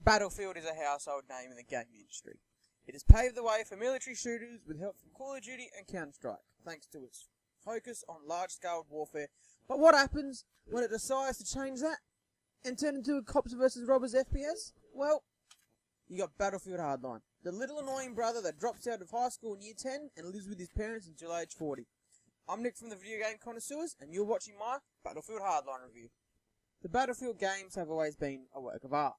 Battlefield is a household name in the game industry. It has paved the way for military shooters with help from Call of Duty and Counter-Strike, thanks to its focus on large-scale warfare. But what happens when it decides to change that and turn into a cops versus robbers FPS? Well, you got Battlefield Hardline, the little annoying brother that drops out of high school in year 10 and lives with his parents until age 40. I'm Nick from the Video Game Connoisseurs, and you're watching my Battlefield Hardline review. The Battlefield games have always been a work of art.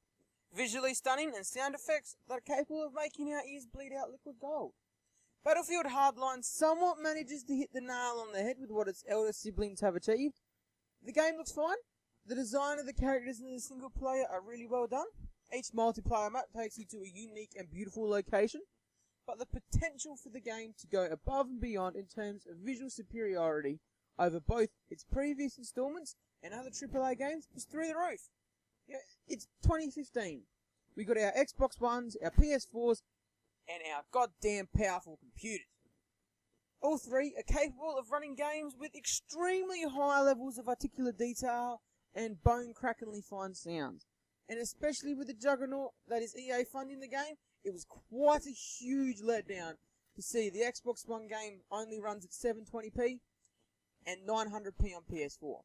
Visually stunning and sound effects that are capable of making our ears bleed out liquid gold. Battlefield Hardline somewhat manages to hit the nail on the head with what its elder siblings have achieved. The game looks fine. The design of the characters in the single player are really well done. Each multiplayer map takes you to a unique and beautiful location, but the potential for the game to go above and beyond in terms of visual superiority over both its previous installments and other AAA games is through the roof. Yeah, it's 2015. We got our Xbox Ones, our PS4s, and our goddamn powerful computers. All three are capable of running games with extremely high levels of articulate detail and bone-crackingly fine sounds. And especially with the juggernaut that is EA funding the game, it was quite a huge letdown to see the Xbox One game only runs at 720p and 900p on PS4.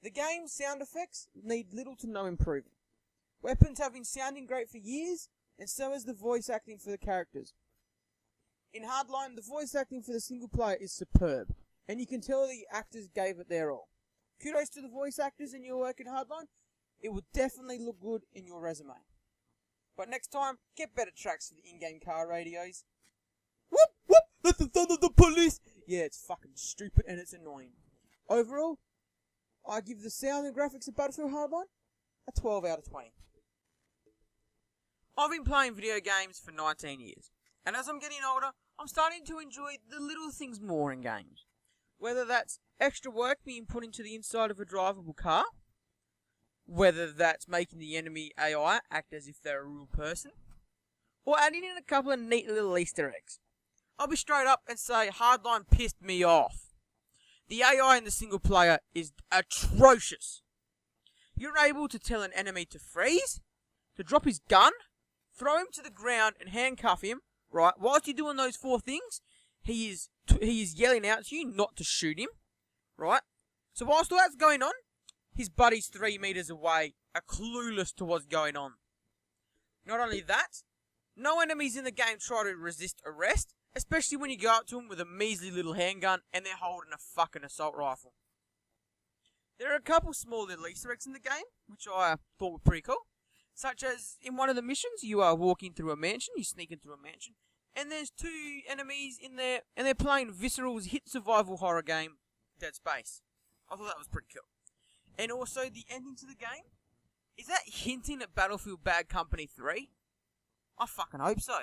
The game's sound effects need little to no improvement. Weapons have been sounding great for years, and so has the voice acting for the characters. In Hardline, the voice acting for the single player is superb, and you can tell the actors gave it their all. Kudos to the voice actors in your work in Hardline. It will definitely look good in your resume. But next time, get better tracks for the in-game car radios. Whoop whoop, that's the sound of the police! Yeah, it's fucking stupid and it's annoying. Overall, I give the sound and graphics of Battlefield Hardline a 12 out of 20. I've been playing video games for 19 years, and as I'm getting older, I'm starting to enjoy the little things more in games. Whether that's extra work being put into the inside of a drivable car, whether that's making the enemy AI act as if they're a real person, or adding in a couple of neat little Easter eggs. I'll be straight up and say Hardline pissed me off. The AI in the single player is atrocious. You're able to tell an enemy to freeze, to drop his gun, throw him to the ground and handcuff him, right? Whilst you're doing those four things, he is yelling out to you not to shoot him, right? So whilst all that's going on, his buddies 3 meters away are clueless to what's going on. Not only that, no enemies in the game try to resist arrest, especially when you go up to them with a measly little handgun and they're holding a fucking assault rifle. There are a couple small little Easter eggs in the game, which I thought were pretty cool. Such as, in one of the missions, you are walking through a mansion, you sneak into a mansion, and there's 2 enemies in there, and they're playing Visceral's hit survival horror game, Dead Space. I thought that was pretty cool. And also, the ending to the game, is that hinting at Battlefield Bad Company 3? I fucking hope so.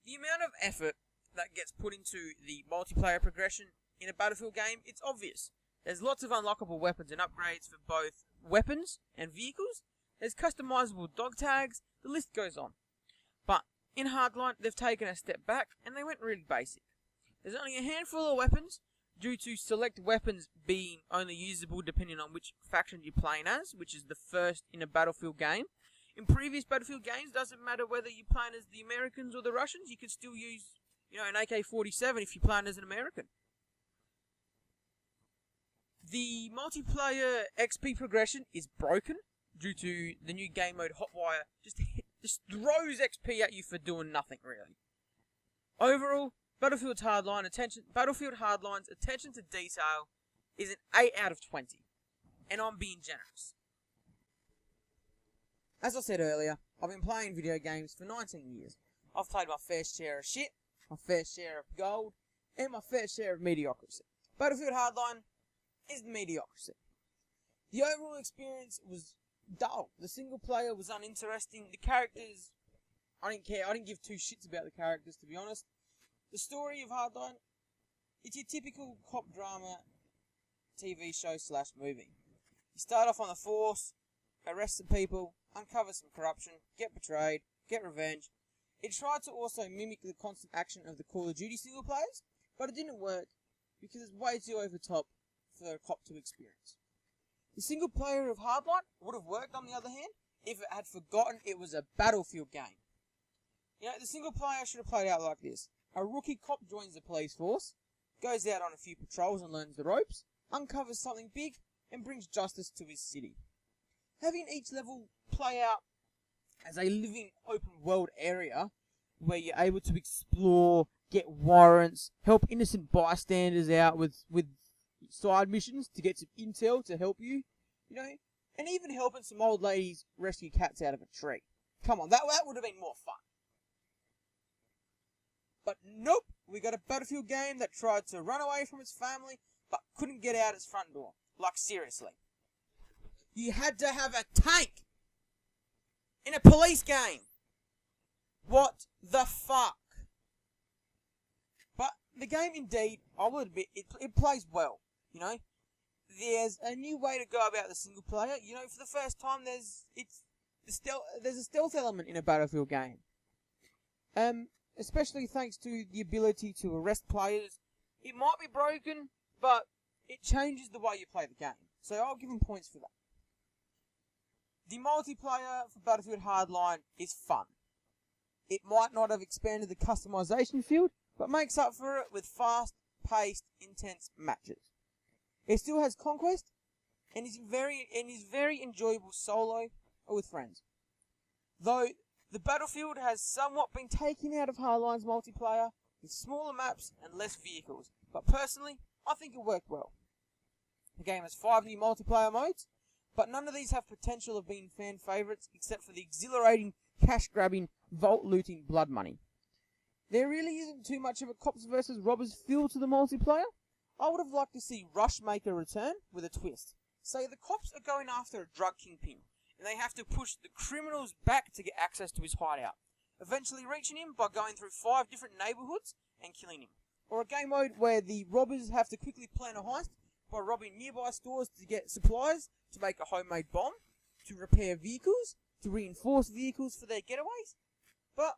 The amount of effort that gets put into the multiplayer progression in a Battlefield game, it's obvious. There's lots of unlockable weapons and upgrades for both weapons and vehicles. There's customizable dog tags, the list goes on. But in Hardline, they've taken a step back and they went really basic. There's only a handful of weapons due to select weapons being only usable depending on which faction you're playing as, which is the first in a Battlefield game. In previous Battlefield games, doesn't matter whether you're playing as the Americans or the Russians, you could still use, an AK-47 if you're playing as an American. The multiplayer XP progression is broken due to the new game mode Hotwire. Just throws XP at you for doing nothing, really. Overall, Battlefield Hardline's attention to detail is an 8 out of 20. And I'm being generous. As I said earlier, I've been playing video games for 19 years. I've played my fair share of shit, my fair share of gold, and my fair share of mediocrity. Battlefield Hardline is mediocrity. The overall experience was dull. The single player was uninteresting. The characters, I didn't care. I didn't give 2 shits about the characters, to be honest. The story of Hardline, it's your typical cop drama TV show / movie. You start off on the force, arrest some people, uncover some corruption, get betrayed, get revenge. It tried to also mimic the constant action of the Call of Duty single players, but it didn't work because it's way too over top for a cop to experience. The single player of Hardline would have worked, on the other hand, if it had forgotten it was a Battlefield game. The single player should have played out like this. A rookie cop joins the police force, goes out on a few patrols and learns the ropes, uncovers something big, and brings justice to his city. Having each level play out as a living open world area where you're able to explore, get warrants, help innocent bystanders out with side missions to get some intel to help you, and even helping some old ladies rescue cats out of a tree. Come on, that would have been more fun. But nope, we got a Battlefield game that tried to run away from its family, but couldn't get out its front door. Like, seriously. You had to have a tank in a police game. What the fuck? But the game, indeed, I will admit, it plays well, There's a new way to go about the single player. For the first time, there's a stealth element in a Battlefield game. Especially thanks to the ability to arrest players. It might be broken, but it changes the way you play the game. So I'll give them points for that. The multiplayer for Battlefield Hardline is fun. It might not have expanded the customization field, but makes up for it with fast-paced, intense matches. It still has conquest, and is very enjoyable solo or with friends. Though the Battlefield has somewhat been taken out of Hardline's multiplayer with smaller maps and less vehicles, but personally, I think it worked well. The game has 5 new multiplayer modes, but none of these have potential of being fan favourites except for the exhilarating, cash-grabbing, vault-looting blood money. There really isn't too much of a cops versus robbers feel to the multiplayer. I would have liked to see Rushmaker return with a twist. Say the cops are going after a drug kingpin, and they have to push the criminals back to get access to his hideout, eventually reaching him by going through 5 different neighbourhoods and killing him. Or a game mode where the robbers have to quickly plan a heist by robbing nearby stores to get supplies, to make a homemade bomb, to repair vehicles, to reinforce vehicles for their getaways. But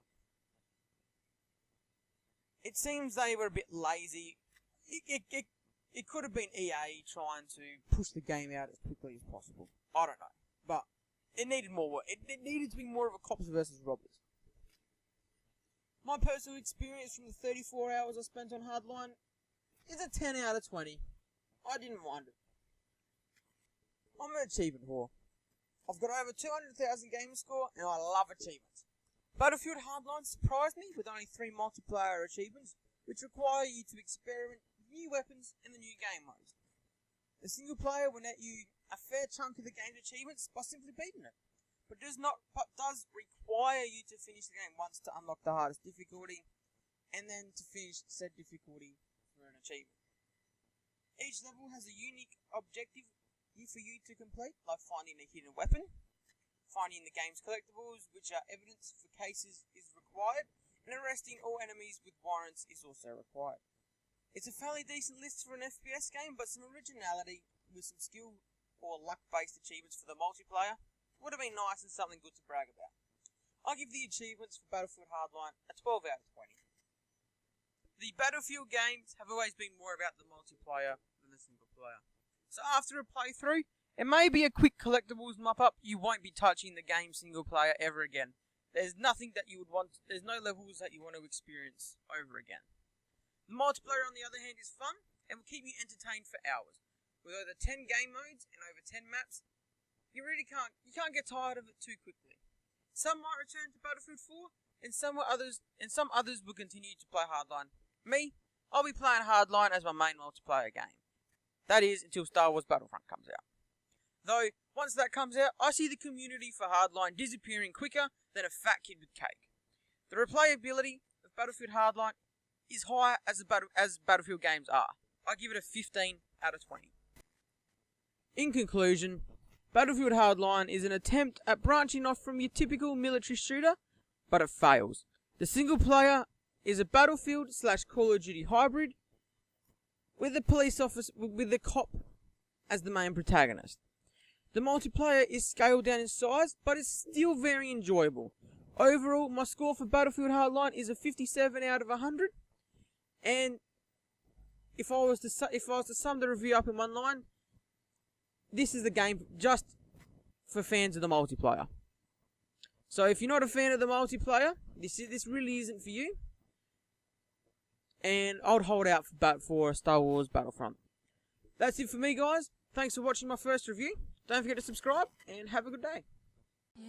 it seems they were a bit lazy. It could have been EA trying to push the game out as quickly as possible. I don't know. But it needed more work. It needed to be more of a cops versus robbers. My personal experience from the 34 hours I spent on Hardline is a 10 out of 20. I didn't mind it. I'm an achievement whore. I've got over 200,000 gamer score, and I love achievements. Battlefield Hardline surprised me with only 3 multiplayer achievements, which require you to experiment with new weapons in the new game modes. The single player will net you a fair chunk of the game's achievements by simply beating it, but does require you to finish the game once to unlock the hardest difficulty, and then to finish said difficulty for an achievement. Each level has a unique objective for you to complete, like finding a hidden weapon, finding the game's collectibles, which are evidence for cases, is required, and arresting all enemies with warrants is also required. It's a fairly decent list for an FPS game, but some originality with some skill or luck-based achievements for the multiplayer would have been nice and something good to brag about. I'll give the achievements for Battlefield Hardline a 12 out of 20. The Battlefield games have always been more about the multiplayer than the single player. So after a playthrough, it may be a quick collectibles mop-up, you won't be touching the game single player ever again. There's nothing that you would want, there's no levels that you want to experience over again. The multiplayer, on the other hand, is fun and will keep you entertained for hours. With over 10 game modes and over 10 maps, you can't get tired of it too quickly. Some might return to Battlefield 4, and some others will continue to play Hardline. Me, I'll be playing Hardline as my main multiplayer game. That is, until Star Wars Battlefront comes out. Though, once that comes out, I see the community for Hardline disappearing quicker than a fat kid with cake. The replayability of Battlefield Hardline is high as Battlefield games are. I give it a 15 out of 20. In conclusion, Battlefield Hardline is an attempt at branching off from your typical military shooter, but it fails. The single player is a Battlefield/Call of Duty hybrid, with the cop as the main protagonist. The multiplayer is scaled down in size, but is still very enjoyable, Overall, my score for Battlefield Hardline is a 57 out of 100. And if I was to sum the review up in one line, this is the game just for fans of the multiplayer. So if you're not a fan of the multiplayer, this really isn't for you. And I'd hold out for Star Wars Battlefront. That's it for me, guys. Thanks for watching my first review. Don't forget to subscribe, and have a good day. Yeah.